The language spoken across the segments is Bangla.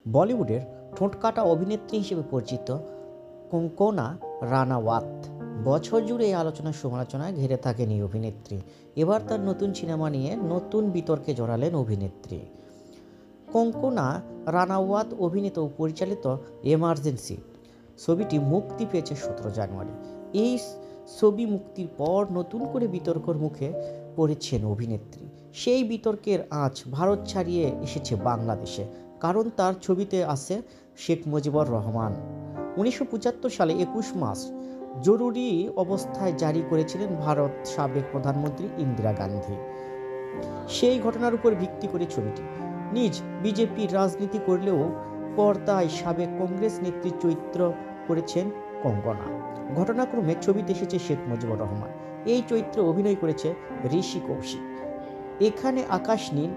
বলিউডের ঠোঁটকাটা অভিনেত্রী হিসেবে পরিচিত কঙ্কনা রানাওয়াত বছর জুড়ে এই আলোচনা সমালোচনায় ঘিরে থাকেন এই অভিনেত্রী। এবার তার নতুন সিনেমা নিয়ে নতুন বিতর্কে জড়ালেন অভিনেত্রী। কঙ্কনা রানাওয়াত অভিনীত ও পরিচালিত এমার্জেন্সি ছবিটি মুক্তি পেয়েছে 17 জানুয়ারি। এই ছবি মুক্তির পর নতুন করে বিতর্কের মুখে পড়েছেন অভিনেত্রী। সেই বিতর্কের আঁচ ভারত ছাড়িয়ে এসেছে বাংলাদেশে, কারণ তার ছবিতে আছে শেখ মুজিবুর রহমান। 1975 সালে 21 মার্চ জরুরি অবস্থায় জারি করেছিলেন ভারত সাবেক প্রধানমন্ত্রী ইন্দিরা গান্ধী। সেই ঘটনার উপর ভিত্তি করে ছবিটি। নিজ বিজেপির রাজনীতি করলেও পর্দায় সাবেক কংগ্রেস নেত্রীর চরিত্র করেছেন কঙ্গনা। ঘটনাক্রমে ছবিতে এসেছে শেখ মুজিবুর রহমান। এই চরিত্রে অভিনয় করেছে ঋষি কৌশিক। এখানে আকাশ নীল,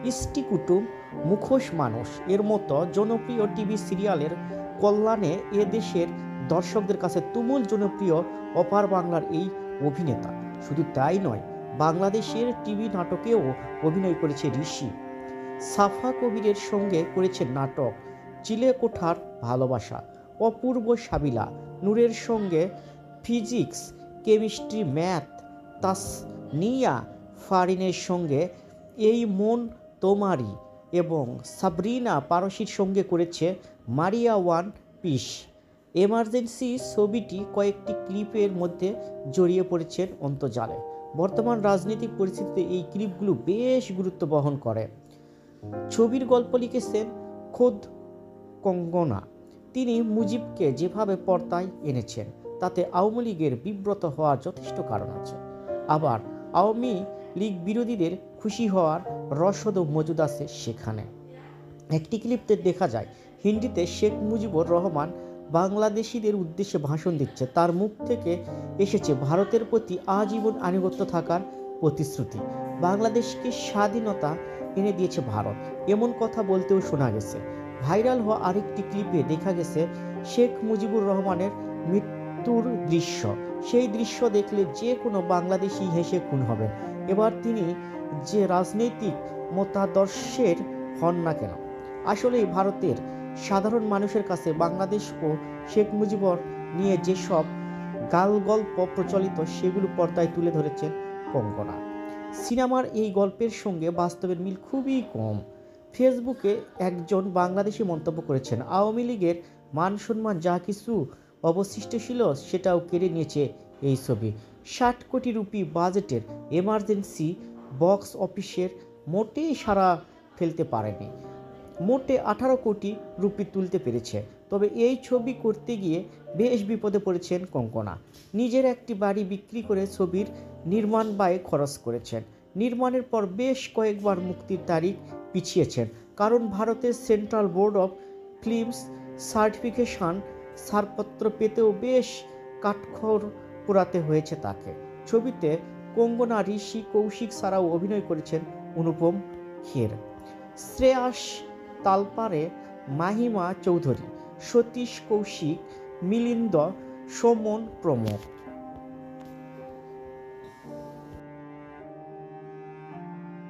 ইষ্টি কুটুম, মুখোশ মানুষ এর মতো জনপ্রিয় টিভি সিরিয়ালের কল্যাণে এ দেশের দর্শকদের কাছে তুমুল জনপ্রিয় অপার বাংলার এই অভিনেতা। শুধু তাই নয়, বাংলাদেশের টিভি নাটকেও অভিনয় করেছে ঋষি। সাফা কবিরের সঙ্গে করেছেন নাটক চিলেকোঠার ভালোবাসা, অপূর্ব সাবিলা নূরের সঙ্গে ফিজিক্স, কেমিস্ট্রি, ম্যাথ, তাসনিয়া ফারিনের সঙ্গে এই মন তোমারি এবং সাবরিনা পারসির সঙ্গে করেছে মারিয়া ওয়ান পিস। এমার্জেন্সি ছবিটি কয়েকটি ক্লিপের মধ্যে জড়িয়ে পড়েছেন অন্তর্জালে। বর্তমান রাজনৈতিক পরিস্থিতিতে এই ক্লিপগুলো বেশ গুরুত্ব বহন করে। ছবির গল্প লিখেছেন খোদ কঙ্গনা। তিনি মুজিবকে যেভাবে পর্দায় এনেছেন তাতে আওয়ামী লীগের বিব্রত হওয়ার যথেষ্ট কারণ আছে। আবার আওয়ামী লীগ বিরোধীদের খুশি হওয়ার রসদও মজুদ আছে সেখানে। একটি ক্লিপতে দেখা যায় হিন্দিতে শেখ মুজিবুর রহমান বাংলাদেশিদের উদ্দেশ্যে ভাষণ দিচ্ছে। তার মুখ থেকে এসেছে ভারতের প্রতি আজীবন আনুগত্য থাকার প্রতিশ্রুতি। বাংলাদেশকে স্বাধীনতা এনে দিয়েছে ভারত, এমন কথা বলতেও শোনা গেছে। ভাইরাল হওয়া আরেকটি ক্লিপে দেখা গেছে শেখ মুজিবুর রহমানের মৃত্যুর দৃশ্য। সেই দৃশ্য দেখলে যে কোনো বাংলাদেশি হেসে খুন হবেন। এবার তিনি যে রাজনৈতিক মতাদর্শের হন না কেন, আসলেই ভারতের সাধারণ মানুষের কাছে বাংলাদেশ ও শেখ মুজিবুর নিয়ে যেসব গালগল্প প্রচলিত সেগুলো পর্দায় তুলে ধরেছেন কঙ্গনা। সিনেমার এই গল্পের সঙ্গে বাস্তবের মিল খুবই কম। ফেসবুকে একজন বাংলাদেশি মন্তব্য করেছেন, আওয়ামী লীগের মান সম্মান যা কিছু অবশিষ্ট ছিল সেটাও কেড়ে নিয়েছে এই ছবি। 60 কোটি রুপি বাজেটের এমার্জেন্সি বক্স অফিসের মোটেই সাড়া ফেলতে পারেনি। মোটে 18 কোটি রুপি তুলতে পেরেছে। তবে এই ছবি করতে গিয়ে বেশ বিপদে পড়েছেন কঙ্গনা। নিজের একটি বাড়ি বিক্রি করে ছবির নির্মাণ ব্যয় খরচ করেছেন। নির্মাণের পর বেশ কয়েকবার মুক্তির তারিখ পিছিয়েছেন, কারণ ভারতের central board of films certification ছাড়পত্র পেতেও বেশ কাঠখড় পোড়াতে হয়েছে তাকে। ছবিতে কঙ্গনা ঋষি কৌশিক ছাড়াও অভিনয় করেছেন অনুপম খের, শ্রেয়াস তালপারে, মাহিমা চৌধুরী, সতীশ কৌশিক, মিলিন্দ সোমন প্রমুখ।